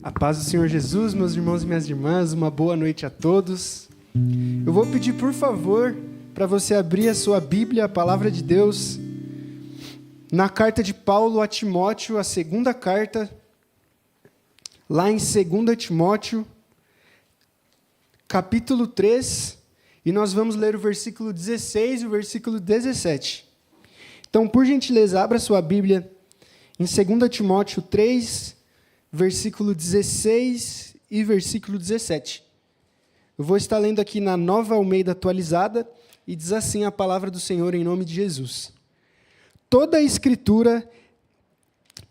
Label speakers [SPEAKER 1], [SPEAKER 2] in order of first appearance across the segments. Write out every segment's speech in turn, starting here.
[SPEAKER 1] A paz do Senhor Jesus, meus irmãos e minhas irmãs, uma boa noite a todos. Eu vou pedir, por favor, para você abrir a sua Bíblia, a Palavra de Deus, na carta de Paulo a Timóteo, a segunda carta, lá em 2 Timóteo, capítulo 3, e nós vamos ler o versículo 16 e o versículo 17. Então, por gentileza, abra sua Bíblia em 2 Timóteo 3, versículo 16 e versículo 17. Eu vou estar lendo aqui na Nova Almeida Atualizada, e diz assim a palavra do Senhor em nome de Jesus. Toda a Escritura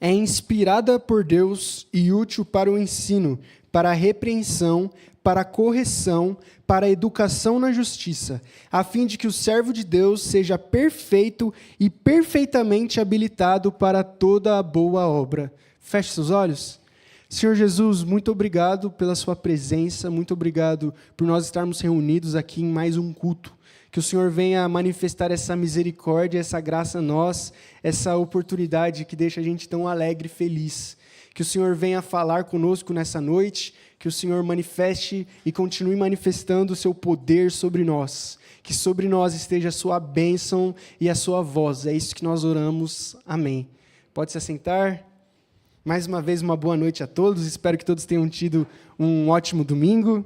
[SPEAKER 1] é inspirada por Deus e útil para o ensino, para a repreensão, para a correção, para a educação na justiça, a fim de que o servo de Deus seja perfeito e perfeitamente habilitado para toda a boa obra. Feche seus olhos. Senhor Jesus, muito obrigado pela sua presença, muito obrigado por nós estarmos reunidos aqui em mais um culto. Que o Senhor venha manifestar essa misericórdia, essa graça a nós, essa oportunidade que deixa a gente tão alegre e feliz. Que o Senhor venha falar conosco nessa noite, que o Senhor manifeste e continue manifestando o seu poder sobre nós. Que sobre nós esteja a sua bênção e a sua voz. É isso que nós oramos. Amém. Pode se assentar. Mais uma vez, uma boa noite a todos. Espero que todos tenham tido um ótimo domingo.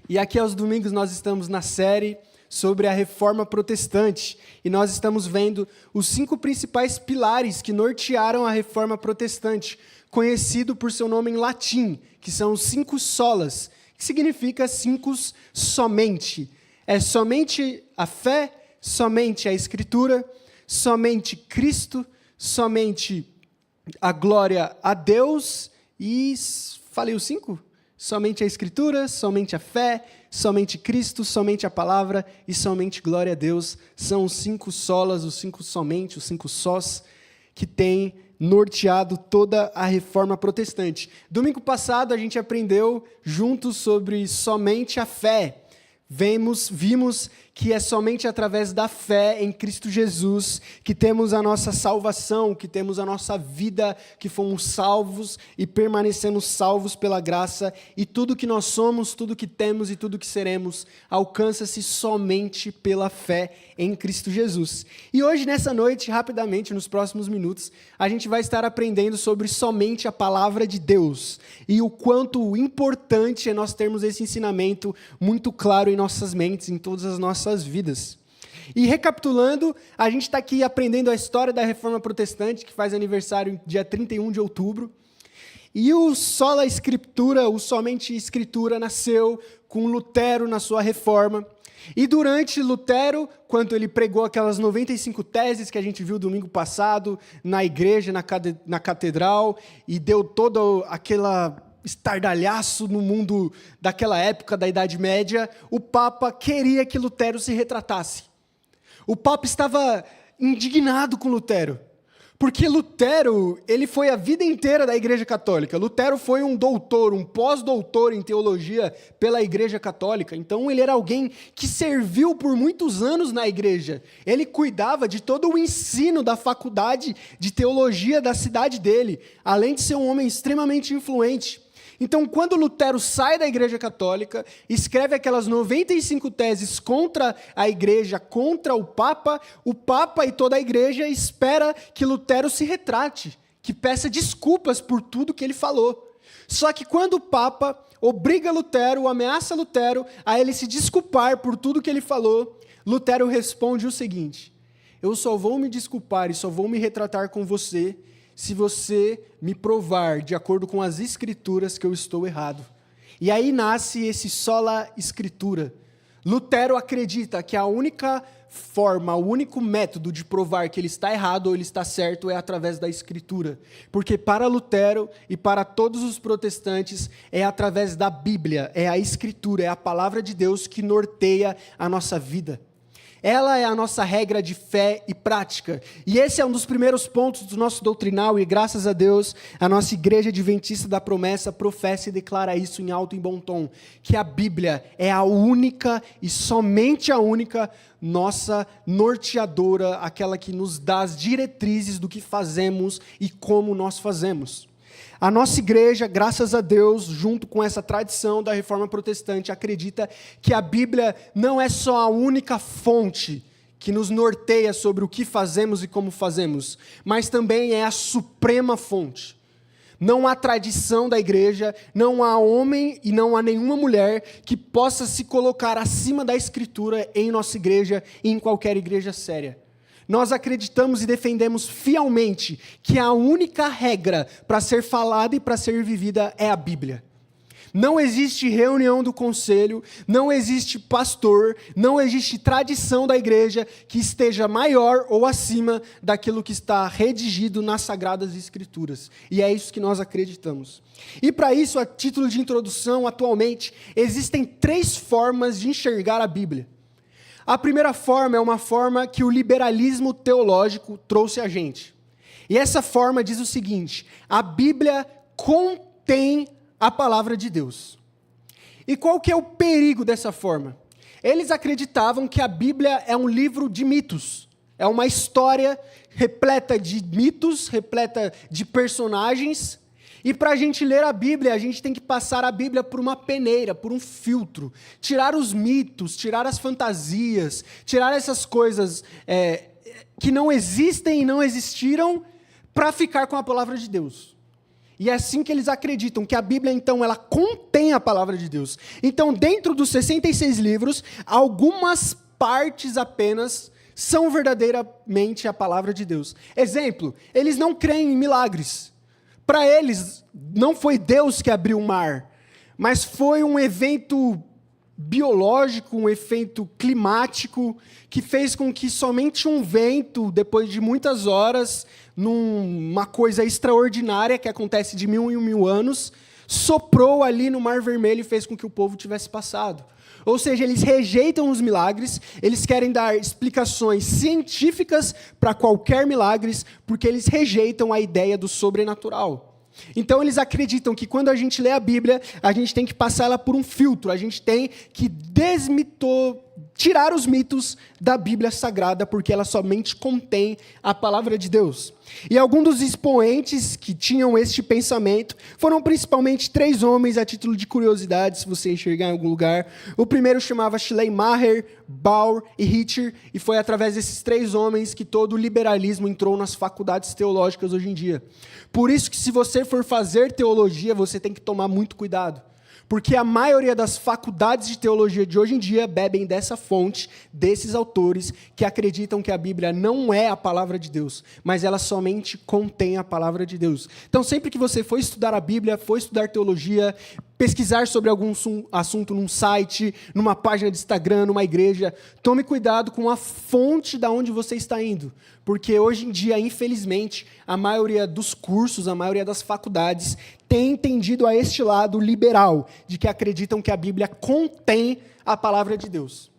[SPEAKER 1] E aqui aos domingos nós estamos na série sobre a Reforma Protestante. E nós estamos vendo os 5 principais pilares que nortearam a Reforma Protestante, conhecido por seu nome em latim, que são os 5 solas, que significa 5 somente. É somente a fé, somente a Escritura, somente Cristo, somente a glória a Deus e, falei os 5? Somente a Escritura, somente a fé, somente Cristo, somente a palavra e somente glória a Deus. São os 5 solas, os 5 somente, os 5 sós que têm norteado toda a Reforma Protestante. Domingo passado a gente aprendeu juntos sobre somente a fé. Vimos que é somente através da fé em Cristo Jesus que temos a nossa salvação, que temos a nossa vida, que fomos salvos e permanecemos salvos pela graça, e tudo que nós somos, tudo que temos e tudo que seremos alcança-se somente pela fé em Cristo Jesus. E hoje, nessa noite, rapidamente, nos próximos minutos, a gente vai estar aprendendo sobre somente a palavra de Deus e o quanto importante é nós termos esse ensinamento muito claro em nossas mentes, em todas as nossas vidas. E recapitulando, a gente está aqui aprendendo a história da Reforma Protestante, que faz aniversário dia 31 de outubro. E o sola Escritura, o somente Escritura, nasceu com Lutero na sua reforma. E durante Lutero, quando ele pregou aquelas 95 teses que a gente viu domingo passado, na igreja, na catedral, e deu todo aquela estardalhaço no mundo daquela época, da Idade Média, o Papa queria que Lutero se retratasse. O Papa estava indignado com Lutero, porque Lutero, ele foi a vida inteira da Igreja Católica. Lutero foi um doutor, um pós-doutor em teologia pela Igreja Católica. Então, ele era alguém que serviu por muitos anos na igreja. Ele cuidava de todo o ensino da faculdade de teologia da cidade dele, além de ser um homem extremamente influente. Então, quando Lutero sai da Igreja Católica, escreve aquelas 95 teses contra a Igreja, contra o Papa e toda a Igreja espera que Lutero se retrate, que peça desculpas por tudo que ele falou. Só que quando o Papa obriga Lutero, ameaça Lutero a ele se desculpar por tudo que ele falou, Lutero responde o seguinte: eu só vou me desculpar e só vou me retratar com você se você me provar, de acordo com as Escrituras, que eu estou errado. E aí nasce esse sola Escritura. Lutero acredita que a única forma, o único método de provar que ele está errado ou ele está certo é através da Escritura. Porque para Lutero e para todos os protestantes é através da Bíblia, é a Escritura, é a palavra de Deus que norteia a nossa vida. Ela é a nossa regra de fé e prática. E esse é um dos primeiros pontos do nosso doutrinal, e graças a Deus, a nossa Igreja Adventista da Promessa professa e declara isso em alto e bom tom, que a Bíblia é a única e somente a única nossa norteadora, aquela que nos dá as diretrizes do que fazemos e como nós fazemos. A nossa igreja, graças a Deus, junto com essa tradição da Reforma Protestante, acredita que a Bíblia não é só a única fonte que nos norteia sobre o que fazemos e como fazemos, mas também é a suprema fonte. Não há tradição da igreja, não há homem e não há nenhuma mulher que possa se colocar acima da Escritura em nossa igreja e em qualquer igreja séria. Nós acreditamos e defendemos fielmente que a única regra para ser falada e para ser vivida é a Bíblia. Não existe reunião do conselho, não existe pastor, não existe tradição da igreja que esteja maior ou acima daquilo que está redigido nas Sagradas Escrituras. E é isso que nós acreditamos. E para isso, a título de introdução, atualmente, existem 3 formas de enxergar a Bíblia. A primeira forma é uma forma que o liberalismo teológico trouxe a gente. E essa forma diz o seguinte: a Bíblia contém a palavra de Deus. E qual que é o perigo dessa forma? Eles acreditavam que a Bíblia é um livro de mitos. É uma história repleta de mitos, repleta de personagens. E para a gente ler a Bíblia, a gente tem que passar a Bíblia por uma peneira, por um filtro. Tirar os mitos, tirar as fantasias, tirar essas coisas que não existem e não existiram para ficar com a palavra de Deus. E é assim que eles acreditam, que a Bíblia, então, ela contém a palavra de Deus. Então, dentro dos 66 livros, algumas partes apenas são verdadeiramente a palavra de Deus. Exemplo, eles não creem em milagres. Para eles, não foi Deus que abriu o mar, mas foi um evento biológico, um efeito climático, que fez com que somente um vento, depois de muitas horas, numa coisa extraordinária que acontece de 1000 em 1000 anos, soprou ali no Mar Vermelho e fez com que o povo tivesse passado. Ou seja, eles rejeitam os milagres, eles querem dar explicações científicas para qualquer milagre, porque eles rejeitam a ideia do sobrenatural. Então, eles acreditam que quando a gente lê a Bíblia, a gente tem que passar ela por um filtro, a gente tem que tirar os mitos da Bíblia Sagrada, porque ela somente contém a palavra de Deus. E alguns dos expoentes que tinham este pensamento foram principalmente 3 homens, a título de curiosidade, se você enxergar em algum lugar. O primeiro chamava Schleiermacher, Baur e Richter, e foi através desses 3 homens que todo o liberalismo entrou nas faculdades teológicas hoje em dia. Por isso que, se você for fazer teologia, você tem que tomar muito cuidado. Porque a maioria das faculdades de teologia de hoje em dia bebem dessa fonte, desses autores, que acreditam que a Bíblia não é a palavra de Deus, mas ela somente contém a palavra de Deus. Então, sempre que você for estudar a Bíblia, for estudar teologia, pesquisar sobre algum assunto num site, numa página de Instagram, numa igreja, tome cuidado com a fonte da onde você está indo. Porque hoje em dia, infelizmente, a maioria dos cursos, a maioria das faculdades tem entendido a este lado liberal, de que acreditam que a Bíblia contém a palavra de Deus.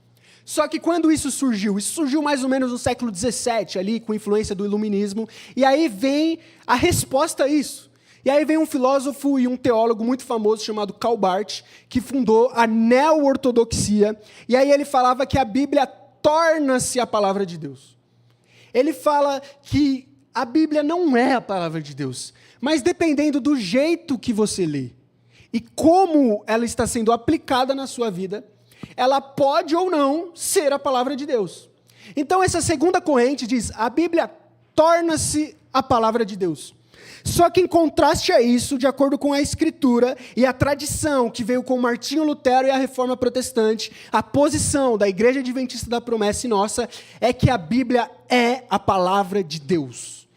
[SPEAKER 1] Só que quando isso surgiu mais ou menos no século XVII, ali, com influência do iluminismo, e aí vem a resposta a isso. E aí vem um filósofo e um teólogo muito famoso chamado Karl Barth, que fundou a neo-ortodoxia, e aí ele falava que a Bíblia torna-se a palavra de Deus. Ele fala que a Bíblia não é a palavra de Deus, mas dependendo do jeito que você lê e como ela está sendo aplicada na sua vida, ela pode ou não ser a palavra de Deus. Então, essa segunda corrente diz: a Bíblia torna-se a palavra de Deus. Só que, em contraste a isso, de acordo com a Escritura e a tradição que veio com Martinho Lutero e a Reforma Protestante, a posição da Igreja Adventista da Promessa e nossa é que a Bíblia é a palavra de Deus.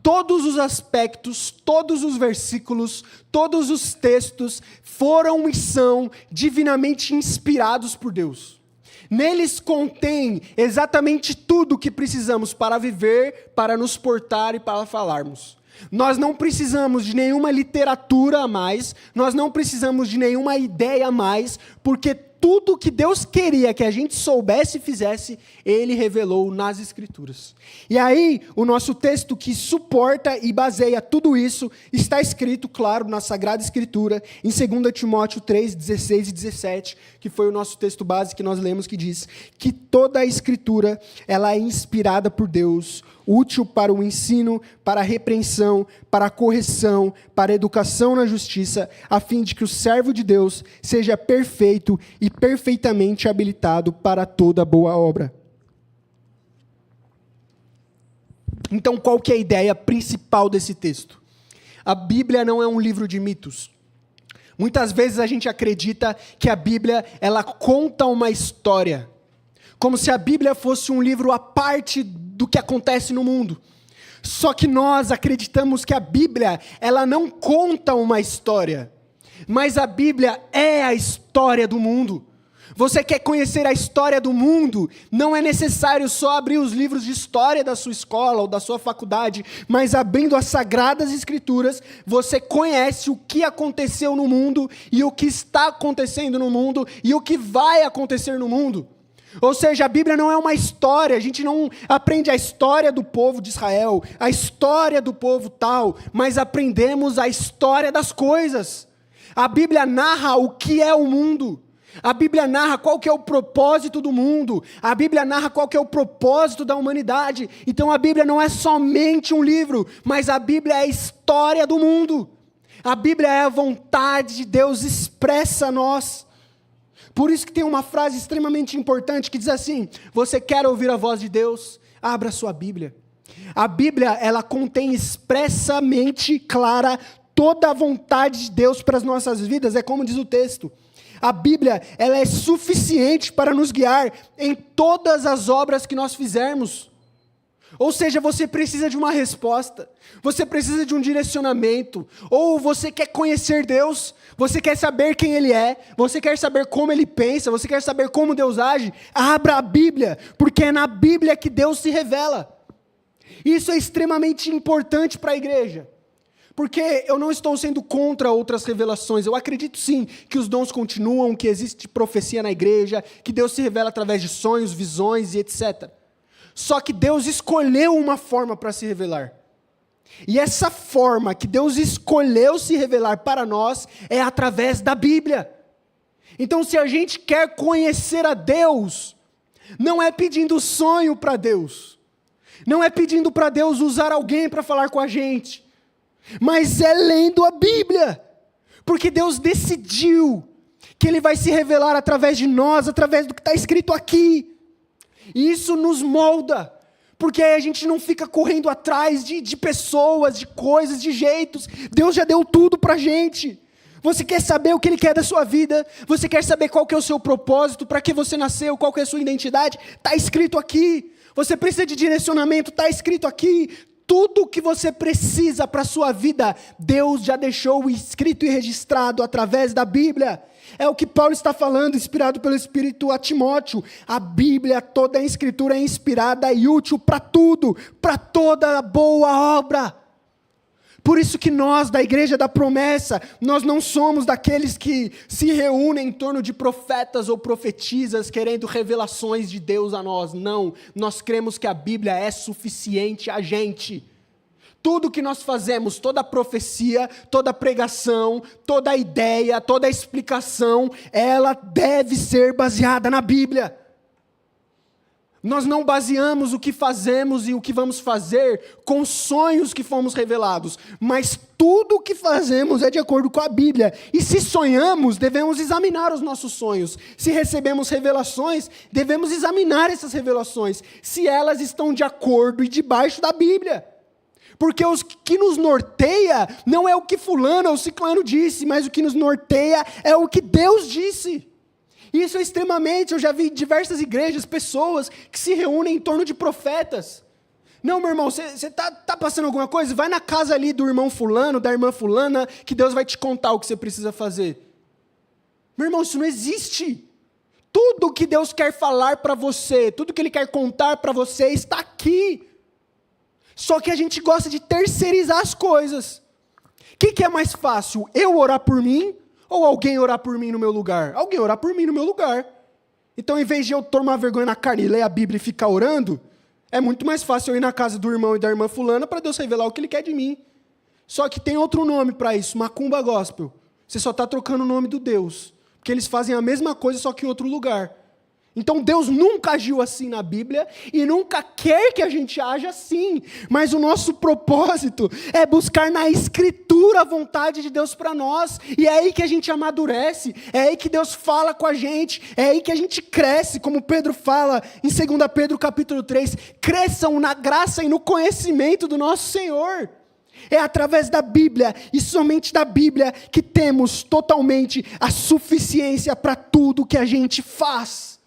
[SPEAKER 1] Todos os aspectos, todos os versículos, todos os textos foram e são divinamente inspirados por Deus. Neles contém exatamente tudo o que precisamos para viver, para nos portar e para falarmos. Nós não precisamos de nenhuma literatura a mais, nós não precisamos de nenhuma ideia a mais, porque tudo que Deus queria que a gente soubesse e fizesse, Ele revelou nas Escrituras. E aí, o nosso texto que suporta e baseia tudo isso, está escrito, claro, na Sagrada Escritura, em 2 Timóteo 3, 16 e 17, que foi o nosso texto base que nós lemos, que diz que toda a Escritura, ela é inspirada por Deus, útil para o ensino, para a repreensão, para a correção, para a educação na justiça, a fim de que o servo de Deus seja perfeito e perfeitamente habilitado para toda boa obra. Então, qual que é a ideia principal desse texto? A Bíblia não é um livro de mitos. Muitas vezes a gente acredita que a Bíblia, ela conta uma história, como se a Bíblia fosse um livro à parte do que acontece no mundo. Só que nós acreditamos que a Bíblia, ela não conta uma história, mas a Bíblia é a história do mundo. Você quer conhecer a história do mundo? Não é necessário só abrir os livros de história da sua escola ou da sua faculdade, mas abrindo as Sagradas Escrituras, você conhece o que aconteceu no mundo e o que está acontecendo no mundo e o que vai acontecer no mundo. Ou seja, a Bíblia não é uma história, a gente não aprende a história do povo de Israel, a história do povo tal, mas aprendemos a história das coisas. A Bíblia narra o que é o mundo. A Bíblia narra qual que é o propósito do mundo. A Bíblia narra qual que é o propósito da humanidade. Então a Bíblia não é somente um livro, mas a Bíblia é a história do mundo. A Bíblia é a vontade de Deus expressa a nós. Por isso que tem uma frase extremamente importante que diz assim: você quer ouvir a voz de Deus? Abra sua Bíblia. A Bíblia, ela contém expressamente clara toda a vontade de Deus para as nossas vidas. É como diz o texto. A Bíblia, ela é suficiente para nos guiar em todas as obras que nós fizermos. Ou seja, você precisa de uma resposta, você precisa de um direcionamento, ou você quer conhecer Deus, você quer saber quem Ele é, você quer saber como Ele pensa, você quer saber como Deus age, abra a Bíblia, porque é na Bíblia que Deus se revela. Isso é extremamente importante para a igreja, porque eu não estou sendo contra outras revelações, eu acredito sim que os dons continuam, que existe profecia na igreja, que Deus se revela através de sonhos, visões e etc. Só que Deus escolheu uma forma para se revelar. E essa forma que Deus escolheu se revelar para nós é através da Bíblia. Então, se a gente quer conhecer a Deus, não é pedindo sonho para Deus, não é pedindo para Deus usar alguém para falar com a gente, mas é lendo a Bíblia, porque Deus decidiu que Ele vai se revelar através de nós, através do que está escrito aqui. E isso nos molda, porque aí a gente não fica correndo atrás de pessoas, de coisas, de jeitos. Deus já deu tudo para a gente. Você quer saber o que Ele quer da sua vida? Você quer saber qual que é o seu propósito? Para que você nasceu? Qual que é a sua identidade? Está escrito aqui. Você precisa de direcionamento? Está escrito aqui. Tudo o que você precisa para a sua vida, Deus já deixou escrito e registrado através da Bíblia. É o que Paulo está falando, inspirado pelo Espírito a Timóteo. A Bíblia, toda a Escritura é inspirada e útil para tudo, para toda boa obra. Por isso que nós, da Igreja da Promessa, nós não somos daqueles que se reúnem em torno de profetas ou profetisas querendo revelações de Deus a nós. Não, nós cremos que a Bíblia é suficiente a gente. Tudo que nós fazemos, toda profecia, toda pregação, toda ideia, toda explicação, ela deve ser baseada na Bíblia. Nós não baseamos o que fazemos e o que vamos fazer com sonhos que fomos revelados, mas tudo o que fazemos é de acordo com a Bíblia. E se sonhamos, devemos examinar os nossos sonhos. Se recebemos revelações, devemos examinar essas revelações, se elas estão de acordo e debaixo da Bíblia. Porque o que nos norteia não é o que fulano ou ciclano disse, mas o que nos norteia é o que Deus disse. Isso é extremamente, eu já vi diversas igrejas, pessoas que se reúnem em torno de profetas. Não, meu irmão, você está passando alguma coisa? Vai na casa ali do irmão fulano, da irmã fulana, que Deus vai te contar o que você precisa fazer. Meu irmão, isso não existe. Tudo que Deus quer falar para você, tudo que Ele quer contar para você está aqui. Só que a gente gosta de terceirizar as coisas. O que é mais fácil? Eu orar por mim Ou alguém orar por mim no meu lugar? Alguém orar por mim no meu lugar. Então, em vez de eu tomar vergonha na cara e ler a Bíblia e ficar orando, é muito mais fácil eu ir na casa do irmão e da irmã fulana para Deus revelar o que Ele quer de mim. Só que tem outro nome para isso, macumba gospel. Você só está trocando o nome do Deus. Porque eles fazem a mesma coisa, só que em outro lugar. Então Deus nunca agiu assim na Bíblia e nunca quer que a gente haja assim. Mas o nosso propósito é buscar na Escritura a vontade de Deus para nós. E é aí que a gente amadurece, é aí que Deus fala com a gente, é aí que a gente cresce, como Pedro fala em 2 Pedro capítulo 3, cresçam na graça e no conhecimento do nosso Senhor. É através da Bíblia, e somente da Bíblia, que temos totalmente a suficiência para tudo que a gente faz.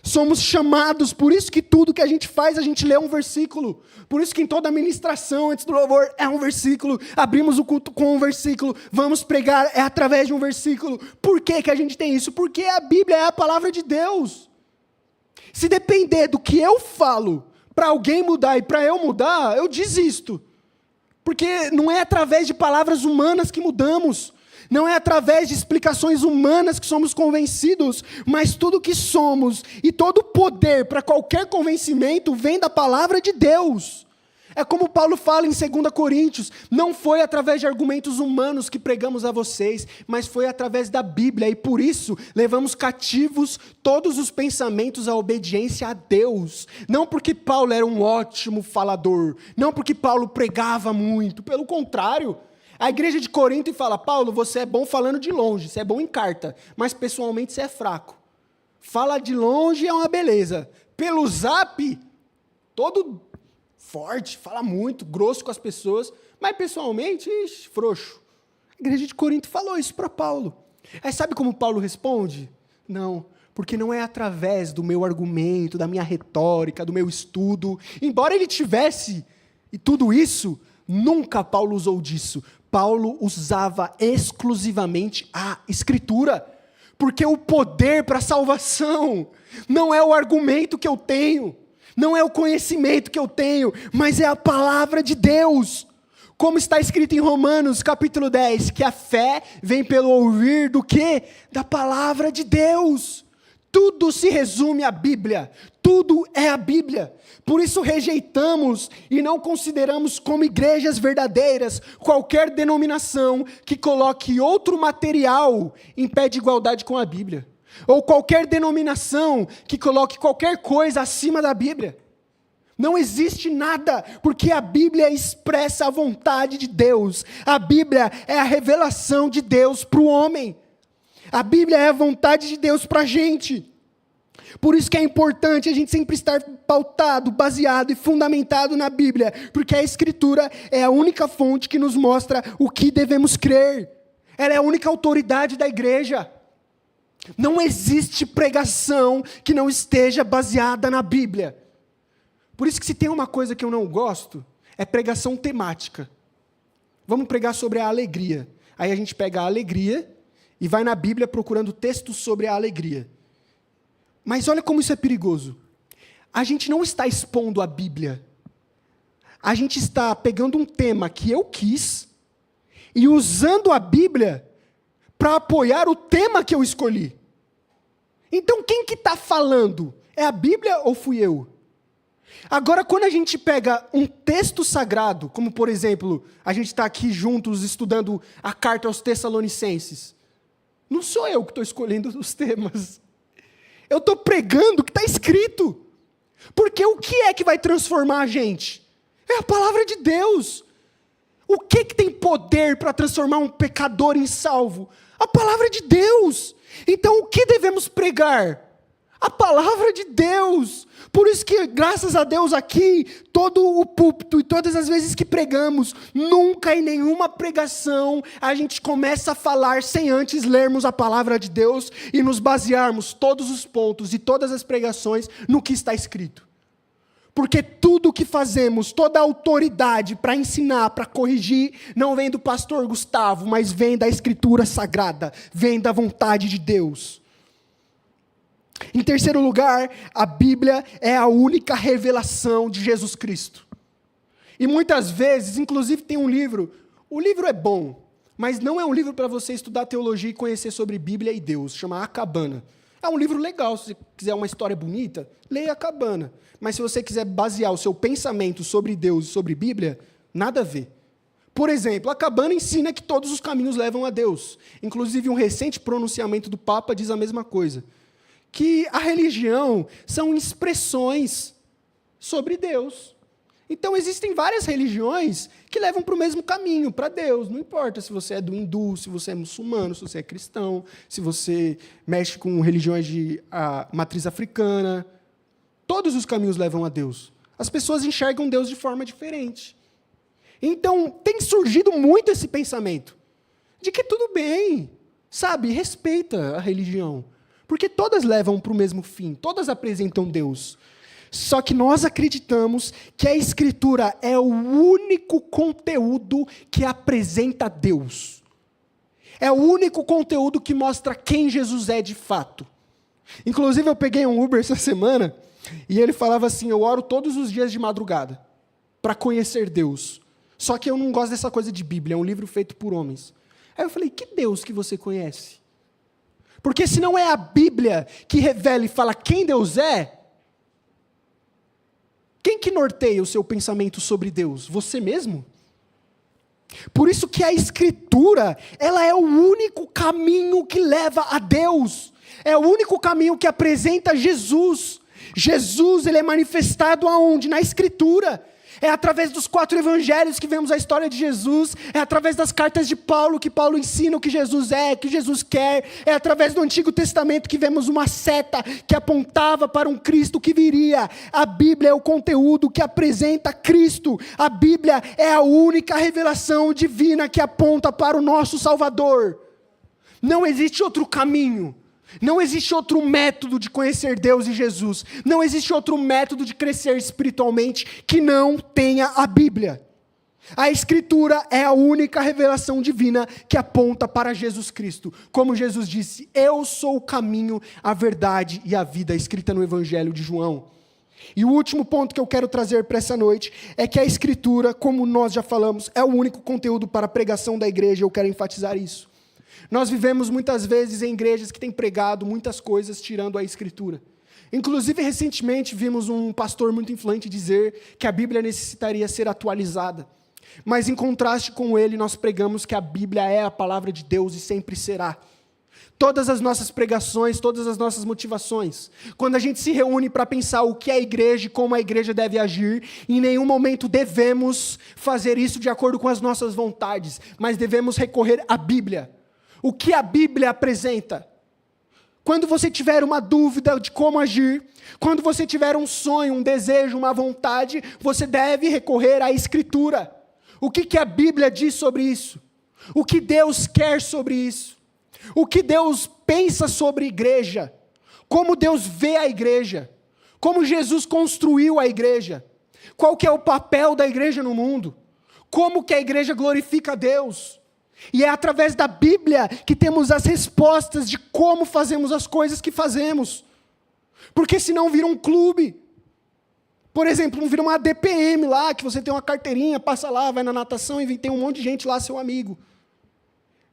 [SPEAKER 1] Somos chamados, por isso que tudo que a gente faz, a gente lê um versículo. Por isso que em toda a ministração, antes do louvor, é um versículo. Abrimos o culto com um versículo. Vamos pregar, é através de um versículo. Por que que a gente tem isso? Porque a Bíblia é a palavra de Deus. Se depender do que eu falo, para alguém mudar e para eu mudar, eu desisto. Porque não é através de palavras humanas que mudamos. Não é através de explicações humanas que somos convencidos, mas tudo que somos e todo poder para qualquer convencimento vem da palavra de Deus. É como Paulo fala em 2 Coríntios, não foi através de argumentos humanos que pregamos a vocês, mas foi através da Bíblia, e por isso levamos cativos todos os pensamentos à obediência a Deus. Não porque Paulo era um ótimo falador, não porque Paulo pregava muito, pelo contrário. A igreja de Corinto fala, Paulo, você é bom falando de longe, você é bom em carta, mas pessoalmente você é fraco. Fala de longe é uma beleza. Pelo zap, todo forte, fala muito, grosso com as pessoas, mas pessoalmente, frouxo. A igreja de Corinto falou isso para Paulo. Aí sabe como Paulo responde? Não, porque não é através do meu argumento, da minha retórica, do meu estudo. Embora ele tivesse e tudo isso, nunca Paulo usou disso. Paulo usava exclusivamente a Escritura, porque o poder para a salvação não é o argumento que eu tenho, não é o conhecimento que eu tenho, mas é a palavra de Deus. Como está escrito em Romanos capítulo 10, que a fé vem pelo ouvir do quê? Da palavra de Deus. Tudo se resume à Bíblia, tudo é a Bíblia. Por isso rejeitamos e não consideramos como igrejas verdadeiras qualquer denominação que coloque outro material em pé de igualdade com a Bíblia. Ou qualquer denominação que coloque qualquer coisa acima da Bíblia. Não existe nada, porque a Bíblia expressa a vontade de Deus. A Bíblia é a revelação de Deus para o homem. A Bíblia é a vontade de Deus para a gente. Por isso que é importante a gente sempre estar pautado, baseado e fundamentado na Bíblia, porque a Escritura é a única fonte que nos mostra o que devemos crer. Ela é a única autoridade da igreja. Não existe pregação que não esteja baseada na Bíblia. Por isso que se tem uma coisa que eu não gosto, é pregação temática. Vamos pregar sobre a alegria. Aí a gente pega a alegria e vai na Bíblia procurando textos sobre a alegria. Mas olha como isso é perigoso. A gente não está expondo a Bíblia. A gente está pegando um tema que eu quis e usando a Bíblia para apoiar o tema que eu escolhi. Então quem que está falando? É a Bíblia ou fui eu? Agora, quando a gente pega um texto sagrado, como por exemplo, a gente está aqui juntos estudando a carta aos Tessalonicenses, não sou eu que estou escolhendo os temas. Eu estou pregando o que está escrito. Porque o que é que vai transformar a gente? É a palavra de Deus. O que tem poder para transformar um pecador em salvo? A palavra de Deus. Então o que devemos pregar? A palavra de Deus. Por isso que, graças a Deus aqui, todo o púlpito e todas as vezes que pregamos, nunca em nenhuma pregação a gente começa a falar sem antes lermos a palavra de Deus e nos basearmos todos os pontos e todas as pregações no que está escrito. Porque tudo o que fazemos, toda a autoridade para ensinar, para corrigir, não vem do pastor Gustavo, mas vem da Escritura Sagrada, vem da vontade de Deus. Em terceiro lugar, a Bíblia é a única revelação de Jesus Cristo. E muitas vezes, inclusive tem um livro, o livro é bom, Mas não é um livro para você estudar teologia e conhecer sobre Bíblia e Deus, chama A Cabana. É um livro legal, se você quiser uma história bonita, leia A Cabana. Mas se você quiser basear o seu pensamento sobre Deus e sobre Bíblia, nada a ver. Por exemplo, A Cabana ensina que todos os caminhos levam a Deus. Inclusive, um recente pronunciamento do Papa diz a mesma coisa. Que a religião são expressões sobre Deus. Então, existem várias religiões que levam para o mesmo caminho, para Deus. Não importa se você é do hindu, se você é muçulmano, se você é cristão, se você mexe com religiões de matriz africana. Todos os caminhos levam a Deus. As pessoas enxergam Deus de forma diferente. Então, tem surgido muito esse pensamento de que tudo bem, sabe, respeita a religião. Porque todas levam para o mesmo fim, todas apresentam Deus. Só que nós acreditamos que a Escritura é o único conteúdo que apresenta Deus. É o único conteúdo que mostra quem Jesus é de fato. Inclusive, eu peguei um Uber essa semana e ele falava assim, eu oro todos os dias de madrugada para conhecer Deus. Só que eu não gosto dessa coisa de Bíblia, é um livro feito por homens. Aí eu falei, que Deus que você conhece? Porque se não é a Bíblia que revela e fala quem Deus é, quem que norteia o seu pensamento sobre Deus? Você mesmo? Por isso que a Escritura, ela é o único caminho que leva a Deus. É o único caminho que apresenta Jesus. Jesus, ele é manifestado aonde? Na Escritura. É através dos 4 evangelhos que vemos a história de Jesus, é através das cartas de Paulo, que Paulo ensina o que Jesus é, que Jesus quer, é através do Antigo Testamento que vemos uma seta que apontava para um Cristo que viria. A Bíblia é o conteúdo que apresenta Cristo, a Bíblia é a única revelação divina que aponta para o nosso Salvador. Não existe outro caminho. Não existe outro método de conhecer Deus e Jesus. Não existe outro método de crescer espiritualmente que não tenha a Bíblia. A Escritura é a única revelação divina que aponta para Jesus Cristo. Como Jesus disse, eu sou o caminho, a verdade e a vida, escrita no Evangelho de João. E o último ponto que eu quero trazer para essa noite é que a Escritura, como nós já falamos, é o único conteúdo para a pregação da igreja. Eu quero enfatizar isso. Nós vivemos muitas vezes em igrejas que têm pregado muitas coisas tirando a Escritura. Inclusive, recentemente, vimos um pastor muito influente dizer que a Bíblia necessitaria ser atualizada. Mas, em contraste com ele, nós pregamos que a Bíblia é a palavra de Deus e sempre será. Todas as nossas pregações, todas as nossas motivações, quando a gente se reúne para pensar o que é a igreja e como a igreja deve agir, em nenhum momento devemos fazer isso de acordo com as nossas vontades, mas devemos recorrer à Bíblia. O que a Bíblia apresenta? Quando você tiver uma dúvida de como agir, quando você tiver um sonho, um desejo, uma vontade, você deve recorrer à Escritura. O que a Bíblia diz sobre isso? O que Deus quer sobre isso? O que Deus pensa sobre a igreja? Como Deus vê a igreja? Como Jesus construiu a igreja? Qual que é o papel da igreja no mundo? Como que a igreja glorifica a Deus? E é através da Bíblia que temos as respostas de como fazemos as coisas que fazemos. Porque senão vira um clube. Por exemplo, não vira uma DPM lá, que você tem uma carteirinha, passa lá, vai na natação e tem um monte de gente lá, seu amigo.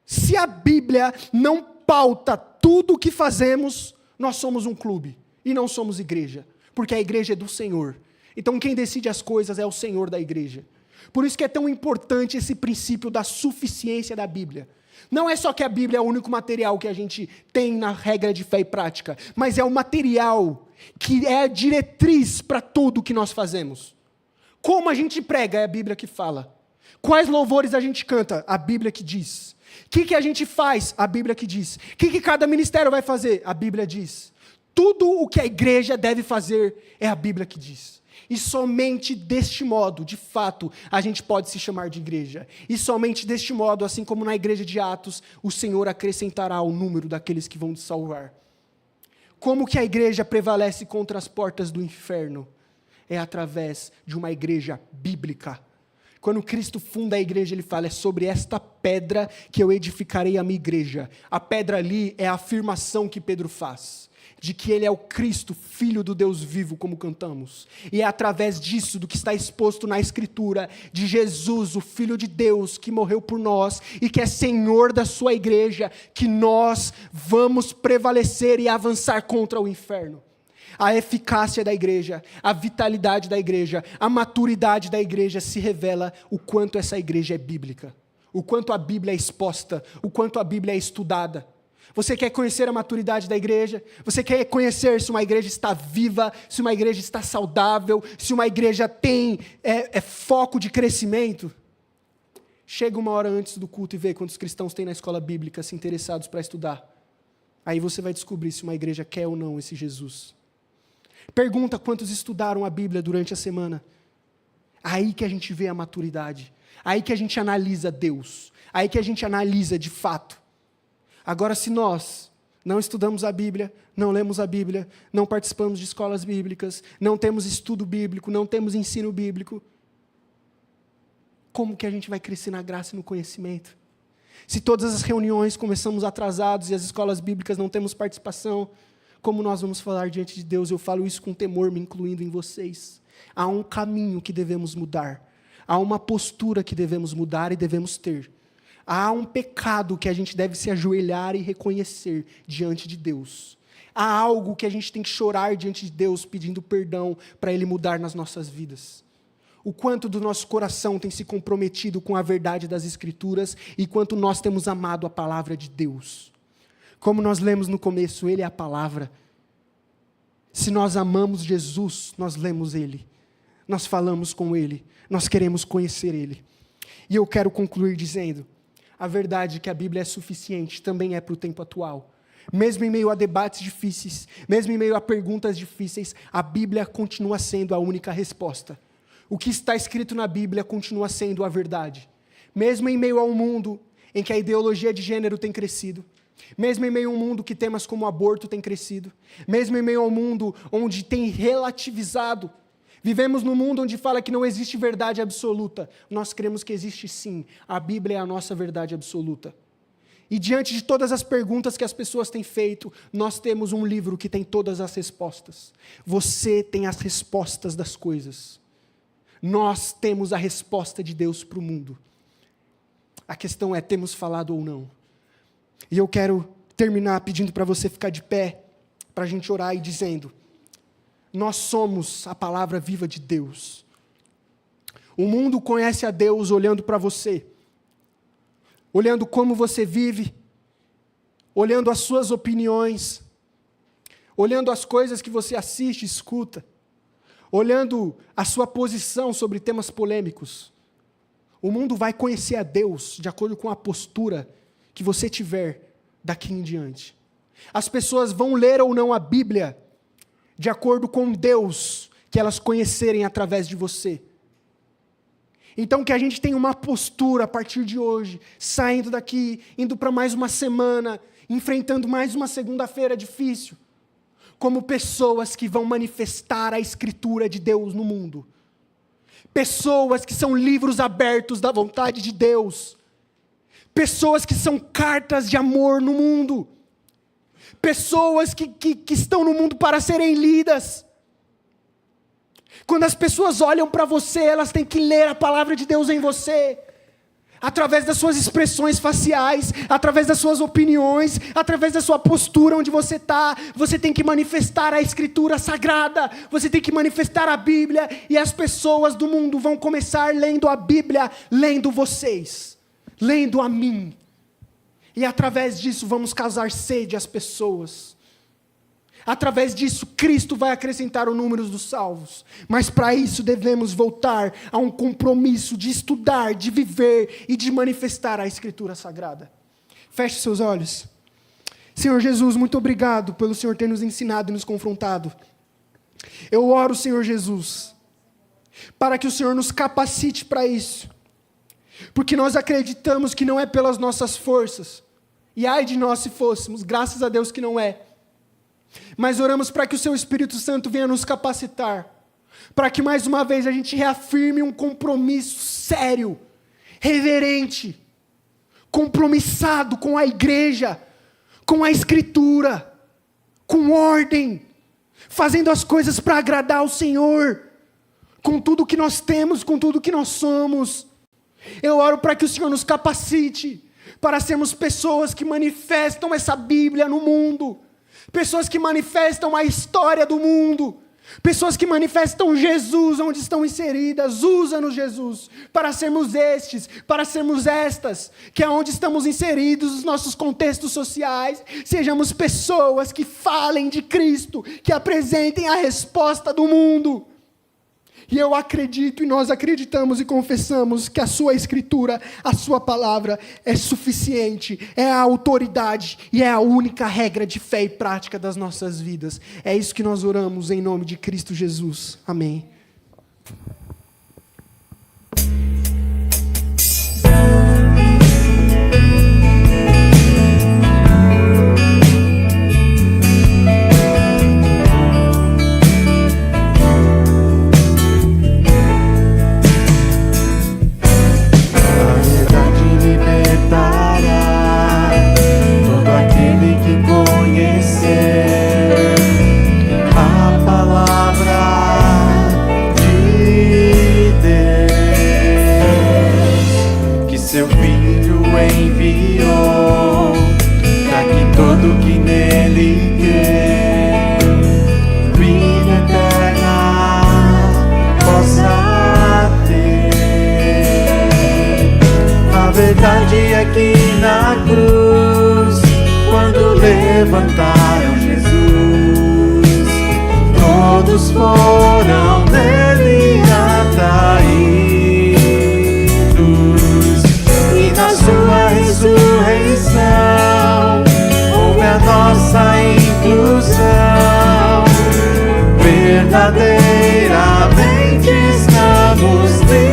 [SPEAKER 1] Se a Bíblia não pauta tudo o que fazemos, nós somos um clube e não somos igreja. Porque a igreja é do Senhor. Então quem decide as coisas é o Senhor da igreja. Por isso que é tão importante esse princípio da suficiência da Bíblia. Não é só que a Bíblia é o único material que a gente tem na regra de fé e prática, mas é o material que é a diretriz para tudo o que nós fazemos. Como a gente prega, é a Bíblia que fala. Quais louvores a gente canta? A Bíblia que diz. O que a gente faz? A Bíblia que diz. O que cada ministério vai fazer? A Bíblia diz. Tudo o que a igreja deve fazer é a Bíblia que diz. E somente deste modo, de fato, a gente pode se chamar de igreja. E somente deste modo, assim como na igreja de Atos, o Senhor acrescentará o número daqueles que vão te salvar. Como que a igreja prevalece contra as portas do inferno? É através de uma igreja bíblica. Quando Cristo funda a igreja, ele fala, é sobre esta pedra que eu edificarei a minha igreja. A pedra ali é a afirmação que Pedro faz, de que ele é o Cristo, Filho do Deus vivo, como cantamos. E é através disso, do que está exposto na Escritura, de Jesus, o Filho de Deus, que morreu por nós e que é Senhor da sua igreja, que nós vamos prevalecer e avançar contra o inferno. A eficácia da igreja, a vitalidade da igreja, a maturidade da igreja se revela o quanto essa igreja é bíblica, o quanto a Bíblia é exposta, o quanto a Bíblia é estudada. Você quer conhecer a maturidade da igreja? Você quer conhecer se uma igreja está viva, se uma igreja está saudável, se uma igreja tem foco de crescimento? Chega uma hora antes do culto e vê quantos cristãos tem na escola bíblica se interessados para estudar. Aí você vai descobrir se uma igreja quer ou não esse Jesus. Pergunta quantos estudaram a Bíblia durante a semana. Aí que a gente vê a maturidade. Aí que a gente analisa Deus. Aí que a gente analisa de fato. Agora, se nós não estudamos a Bíblia, não lemos a Bíblia, não participamos de escolas bíblicas, não temos estudo bíblico, não temos ensino bíblico, como que a gente vai crescer na graça e no conhecimento? Se todas as reuniões começamos atrasados e as escolas bíblicas não temos participação, como nós vamos falar diante de Deus? Eu falo isso com temor, me incluindo em vocês. Há um caminho que devemos mudar, há uma postura que devemos mudar e devemos ter. Há um pecado que a gente deve se ajoelhar e reconhecer diante de Deus. Há algo que a gente tem que chorar diante de Deus, pedindo perdão para Ele mudar nas nossas vidas. O quanto do nosso coração tem se comprometido com a verdade das Escrituras e quanto nós temos amado a palavra de Deus. Como nós lemos no começo, Ele é a palavra. Se nós amamos Jesus, nós lemos Ele. Nós falamos com Ele. Nós queremos conhecer Ele. E eu quero concluir dizendo, a verdade que a Bíblia é suficiente também é para o tempo atual. Mesmo em meio a debates difíceis, mesmo em meio a perguntas difíceis, a Bíblia continua sendo a única resposta. O que está escrito na Bíblia continua sendo a verdade. Mesmo em meio a um mundo em que a ideologia de gênero tem crescido, mesmo em meio a um mundo que temas como aborto têm crescido, mesmo em meio a um mundo onde tem relativizado, vivemos num mundo onde fala que não existe verdade absoluta. Nós cremos que existe sim. A Bíblia é a nossa verdade absoluta. E diante de todas as perguntas que as pessoas têm feito, nós temos um livro que tem todas as respostas. Você tem as respostas das coisas. Nós temos a resposta de Deus para o mundo. A questão é, temos falado ou não? E eu quero terminar pedindo para você ficar de pé, para a gente orar e dizendo, nós somos a palavra viva de Deus. O mundo conhece a Deus olhando para você, olhando como você vive, olhando as suas opiniões, olhando as coisas que você assiste, escuta, olhando a sua posição sobre temas polêmicos. O mundo vai conhecer a Deus de acordo com a postura que você tiver daqui em diante. As pessoas vão ler ou não a Bíblia de acordo com Deus que elas conhecerem através de você. Então que a gente tenha uma postura a partir de hoje, saindo daqui, indo para mais uma semana, enfrentando mais uma segunda-feira difícil, como pessoas que vão manifestar a Escritura de Deus no mundo. Pessoas que são livros abertos da vontade de Deus. Pessoas que são cartas de amor no mundo. Pessoas que estão no mundo para serem lidas. Quando as pessoas olham para você, elas têm que ler a palavra de Deus em você. Através das suas expressões faciais, através das suas opiniões, através da sua postura onde você está. Você tem que manifestar a Escritura Sagrada. Você tem que manifestar a Bíblia. E as pessoas do mundo vão começar lendo a Bíblia, lendo vocês, lendo a mim. E através disso vamos causar sede às pessoas. Através disso, Cristo vai acrescentar o número dos salvos. Mas para isso devemos voltar a um compromisso de estudar, de viver e de manifestar a Escritura Sagrada. Feche seus olhos. Senhor Jesus, muito obrigado pelo Senhor ter nos ensinado e nos confrontado. Eu oro, Senhor Jesus, para que o Senhor nos capacite para isso. Porque nós acreditamos que não é pelas nossas forças. E ai de nós se fôssemos, graças a Deus que não é. Mas oramos para que o Seu Espírito Santo venha nos capacitar. para que mais uma vez a gente reafirme um compromisso sério, reverente, compromissado com a igreja, com a Escritura, com ordem, fazendo as coisas para agradar ao Senhor, com tudo que nós temos, com tudo que nós somos. Eu oro para que o Senhor nos capacite para sermos pessoas que manifestam essa Bíblia no mundo, pessoas que manifestam a história do mundo, pessoas que manifestam Jesus onde estão inseridas. Usa-nos, Jesus, para sermos estes, para sermos estas, que é onde estamos inseridos, os nossos contextos sociais, sejamos pessoas que falem de Cristo, que apresentem a resposta do mundo. E eu acredito, e nós acreditamos e confessamos que a sua Escritura, a sua palavra é suficiente, é a autoridade e é a única regra de fé e prática das nossas vidas. É isso que nós oramos em nome de Cristo Jesus. Amém.
[SPEAKER 2] Levantaram Jesus, todos foram nele atraídos, e na sua ressurreição houve a nossa inclusão. Verdadeiramente estamos livres,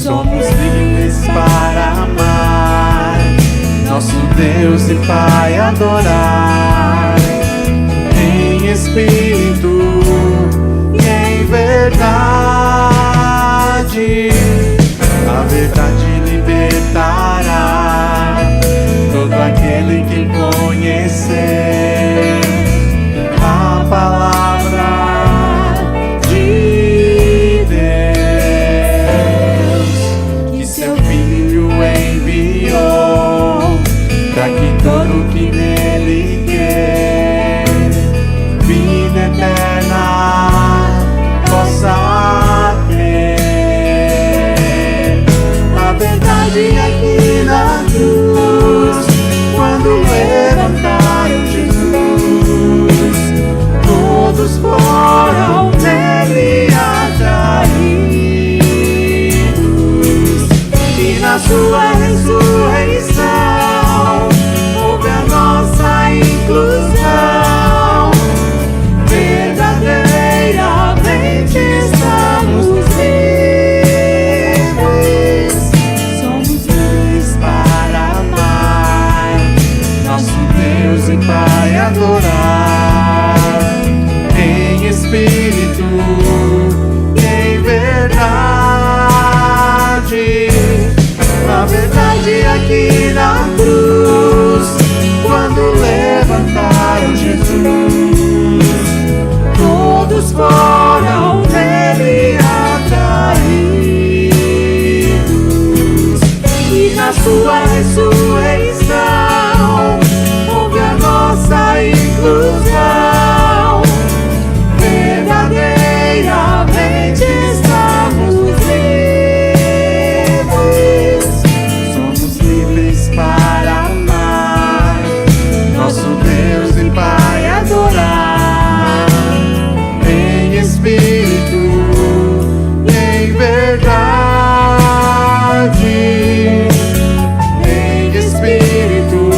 [SPEAKER 2] somos livres para amar nosso Deus e Pai, adorar em espírito e em verdade. A verdade libertará todo aquele que conhecer a palavra de Deus, que seu Filho enviou, para que todo que nele quer vida eterna possa ter. A verdade aqui na cruz, quando levantaram Jesus, todos foram nele atraídos, e na sua ressurreição houve a nossa inclusão. Verdadeiramente estamos livres, somos livres para amar nosso Deus e Pai, adorar em espírito e em verdade. A verdade aqui na cruz, quando levantaram Jesus, todos foram nele atraídos, e na sua ressurreição houve a nossa inclusão. Verdadeiramente estamos livres, somos livres para amar nosso Deus e Pai, adorar em espírito e em verdade, em espírito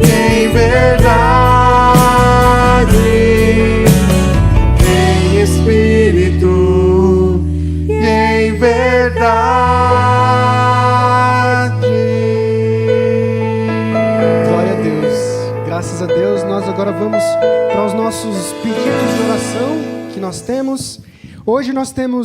[SPEAKER 2] e em verdade, em espírito e em verdade.
[SPEAKER 1] Glória a Deus. Graças a Deus. Nós agora vamos para os nossos pedidos de oração que nós temos. Hoje nós temos